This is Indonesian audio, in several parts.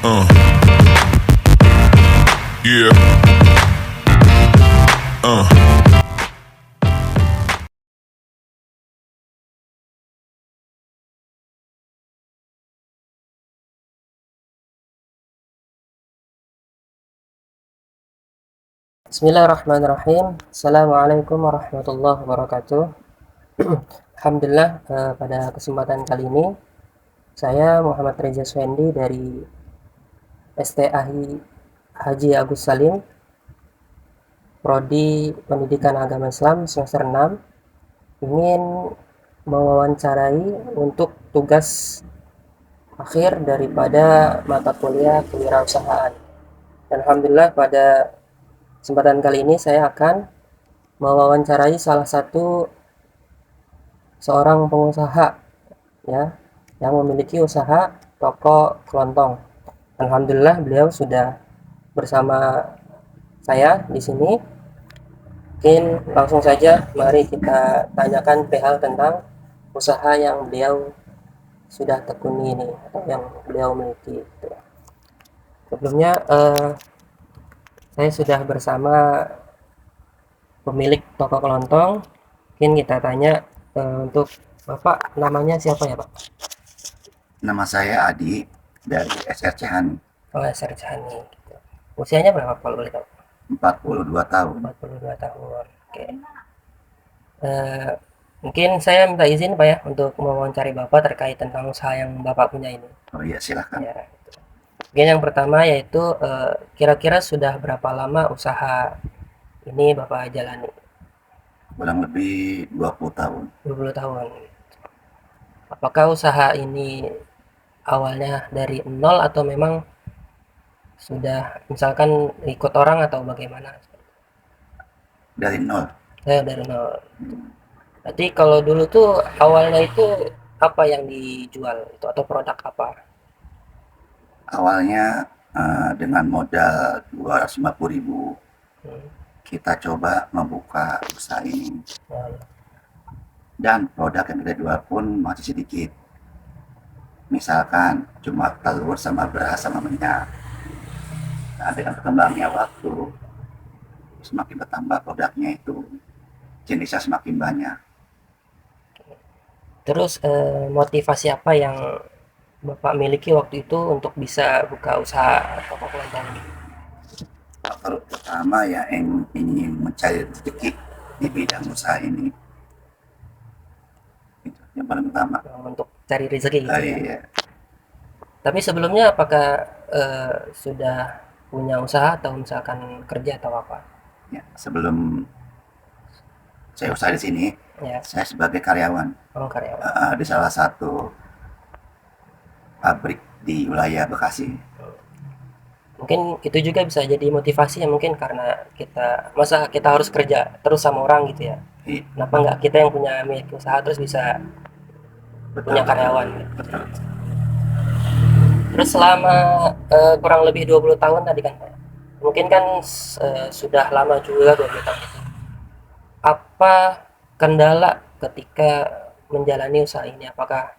Uh, yeah. Uh. Bismillahirrahmanirrahim. Assalamualaikum warahmatullahi wabarakatuh. Alhamdulillah, pada kesempatan kali ini saya Muhammad Reza Swendi dari STAI Haji Agus Salim, Prodi Pendidikan Agama Islam semester 6, ingin mewawancarai untuk tugas akhir daripada mata kuliah kewirausahaan. Dan alhamdulillah pada kesempatan kali ini saya akan mewawancarai salah satu seorang pengusaha, ya, yang memiliki usaha toko kelontong. Alhamdulillah beliau sudah bersama saya di sini. Mungkin langsung saja mari kita tanyakan perihal tentang usaha yang beliau sudah tekuni ini atau yang beliau miliki. Sebelumnya saya sudah bersama pemilik toko kelontong. Mungkin kita tanya untuk Bapak, namanya siapa ya Pak? Nama saya Adi dari SRC Hani, Oh, Serjani. Gitu. Usianya berapa kalau boleh tahu? 42 tahun. 42 tahun. Oke. Eh, mungkin saya minta izin Pak ya untuk mewawancari Bapak terkait tentang usaha yang Bapak punya ini. Oh iya, silahkan. Ya, gitu. Mungkin yang pertama yaitu kira-kira sudah berapa lama usaha ini Bapak jalani? Kurang lebih 20 tahun. 20 tahun. Apakah usaha ini awalnya dari nol atau memang sudah misalkan ikut orang atau bagaimana? Dari nol. Dari nol. Berarti kalau dulu tuh awalnya itu apa yang dijual itu atau produk apa? Awalnya dengan modal 250.000 Hmm. kita coba membuka usaha ini. Nah, ya. Dan produk yang kita jual pun masih sedikit. Misalkan cuma telur sama beras sama minyak. Nah, dengan berkembangnya waktu, semakin bertambah produknya itu, jenisnya semakin banyak. Terus motivasi apa yang Bapak miliki waktu itu untuk bisa buka usaha toko kelontong? Faktor pertama ya ingin mencari rezeki di bidang usaha ini. Itu yang paling utama. Untuk cari rezeki gitu ya. Iya. Tapi sebelumnya apakah sudah punya usaha atau misalkan kerja atau apa? Ya, sebelum saya usaha di sini, Ya, saya sebagai karyawan karyawan. di salah satu pabrik di wilayah Bekasi. Mungkin itu juga bisa jadi motivasi ya mungkin karena masa kita harus kerja terus sama orang gitu ya. Iya, Kenapa nggak kita yang punya milik usaha terus bisa betul, punya betul, karyawan? betul. Terus selama kurang lebih 20 tahun tadi kan Pak. Mungkin kan sudah lama juga 20 tahun itu. Apa kendala ketika menjalani usaha ini? Apakah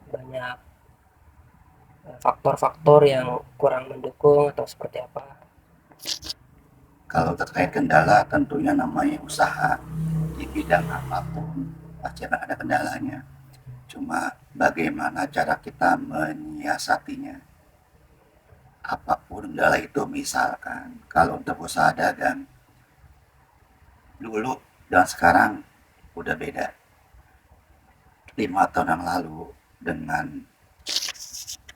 banyak faktor-faktor yang kurang mendukung atau seperti apa? Kalau terkait kendala, tentunya namanya usaha di bidang apapun pasti akan ada kendalanya. Cuma bagaimana cara kita menyiasatinya. Apapun kendala itu, misalkan kalau untuk usaha dagang dulu dan sekarang udah beda. 5 tahun yang lalu dengan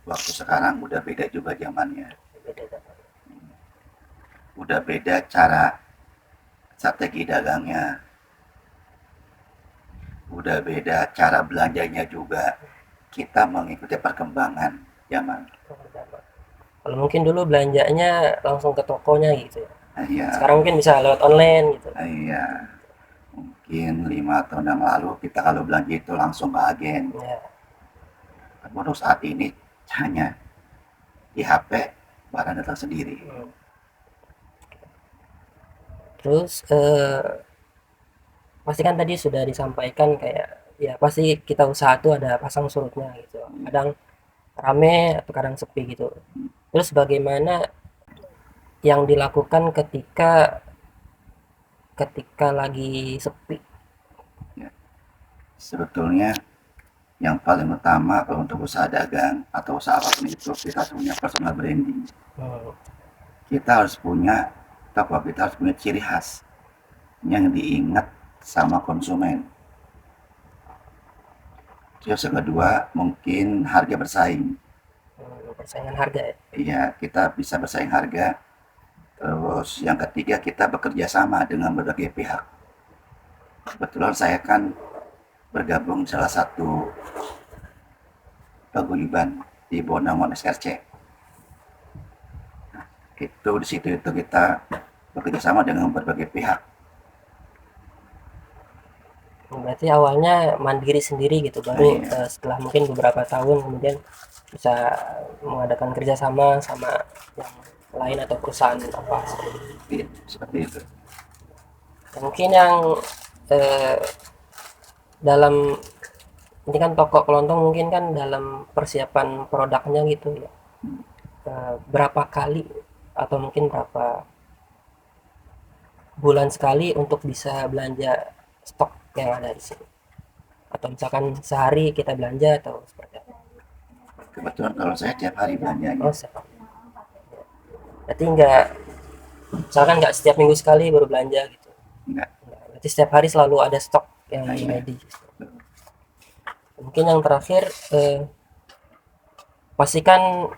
waktu sekarang udah beda juga zamannya. Udah beda cara strategi dagangnya, udah beda cara belanjanya juga. Kita mengikuti perkembangan zaman. Kalau mungkin dulu belanjanya langsung ke tokonya gitu ya. Iya, Sekarang mungkin bisa lewat online gitu. iya. Mungkin 5 tahun yang lalu kita kalau belanja itu langsung ke agen. Ya. Untuk saat ini hanya di HP barang datang sendiri. Hmm. Terus pasti kan tadi sudah disampaikan kayak ya pasti kita usaha tuh ada pasang surutnya gitu. Kadang rame atau kadang sepi gitu. Terus bagaimana yang dilakukan ketika ketika lagi sepi? Ya, sebetulnya yang paling utama kalau untuk usaha dagang atau usaha apapun itu kita harus punya personal branding. Hmm, Kita harus punya toko, kita harus punya ciri khas yang diingat sama konsumen. Terus yang kedua mungkin harga bersaing. persaingan harga ya. Iya, kita bisa bersaing harga. Terus yang ketiga kita bekerja sama dengan berbagai pihak. Kebetulan saya kan bergabung di salah satu paguyuban di Bonangon SRC. Itu di situ itu kita bekerja sama dengan berbagai pihak. Berarti awalnya mandiri sendiri gitu, baru Iya, setelah mungkin beberapa tahun kemudian bisa mengadakan kerjasama sama yang lain atau perusahaan apa seperti itu. iya, seperti itu. Ya, mungkin yang eh, dalam ini kan toko kelontong mungkin kan dalam persiapan produknya gitu ya, berapa kali atau mungkin berapa bulan sekali untuk bisa belanja stok yang ada di sini, atau misalkan sehari kita belanja atau seperti apa? Kebetulan kalau saya tiap hari belanjanya. Oh, berarti nggak, misalkan nggak setiap minggu sekali baru belanja gitu. Enggak. Nah, berarti setiap hari selalu ada stok yang Nah, iya. ready. Mungkin yang terakhir, pastikan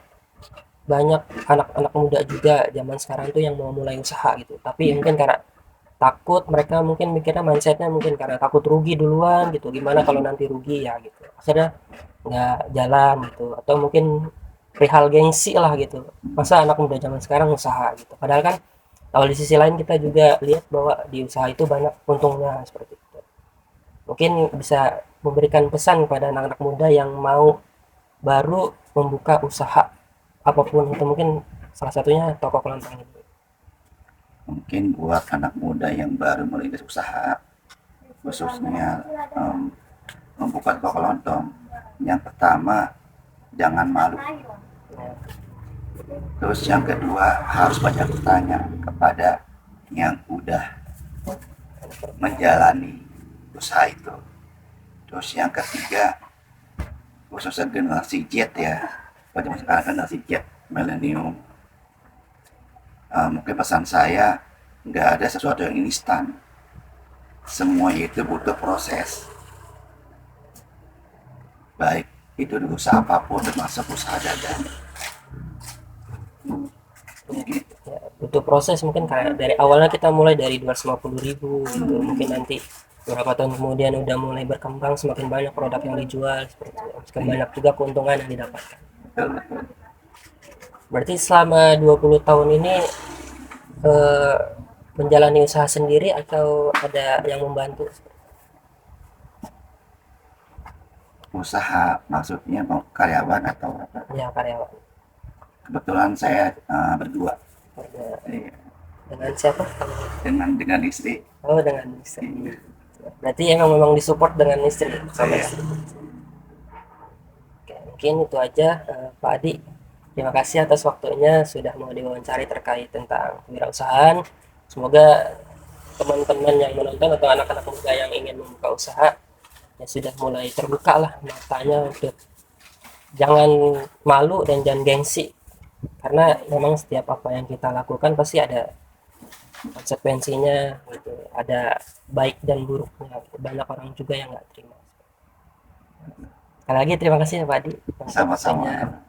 banyak anak-anak muda juga zaman sekarang tuh yang mau mulai usaha gitu, tapi Iya. mungkin karena takut, mereka mungkin mikirnya mindsetnya mungkin karena takut rugi duluan gitu, gimana kalau nanti rugi ya gitu, akhirnya nggak jalan gitu, atau mungkin perihal gengsi lah gitu, masa anak muda zaman sekarang usaha gitu, padahal kan kalau di sisi lain kita juga lihat bahwa di usaha itu banyak untungnya seperti itu. Mungkin bisa memberikan pesan kepada anak-anak muda yang mau baru membuka usaha apapun itu, mungkin salah satunya toko kelontong ini. Mungkin buat anak muda yang baru merintis usaha, khususnya membuka toko kelontong, yang pertama jangan malu. Terus yang kedua harus banyak bertanya kepada yang udah menjalani usaha itu. Terus yang ketiga khususnya generasi Z ya, pada sekarang generasi Z milenium. Mungkin pesan saya nggak ada sesuatu yang instan. Semua itu butuh proses. Baik itu di usaha apapun termasuk usaha dagang. Mungkin Ya, butuh proses, mungkin kayak dari awalnya kita mulai dari 250.000 gitu, mungkin nanti beberapa tahun kemudian udah mulai berkembang, semakin banyak produk yang dijual seperti itu, semakin banyak juga keuntungan yang didapatkan. betul. Berarti selama 20 tahun ini eh, menjalani usaha sendiri atau ada yang membantu? Usaha maksudnya mau karyawan atau apa? Ya, karyawan. Kebetulan saya berdua. Ada- Iya, dengan siapa? dengan istri. Oh, dengan istri. Iya, Berarti emang memang disupport dengan istri, sama iya. istri. Oke, mungkin itu aja, Pak Adi. Terima kasih atas waktunya sudah mau diwawancari terkait tentang kewirausahaan. Semoga teman-teman yang menonton atau anak-anak muda yang ingin membuka usaha ya sudah mulai terbuka lah matanya untuk jangan malu dan jangan gengsi, karena memang setiap apa yang kita lakukan pasti ada konsekuensinya gitu, ada baik dan buruknya gitu. Banyak orang juga yang nggak terima. Sekali lagi terima kasih ya Pak Adi untuk Sama-sama. waktunya.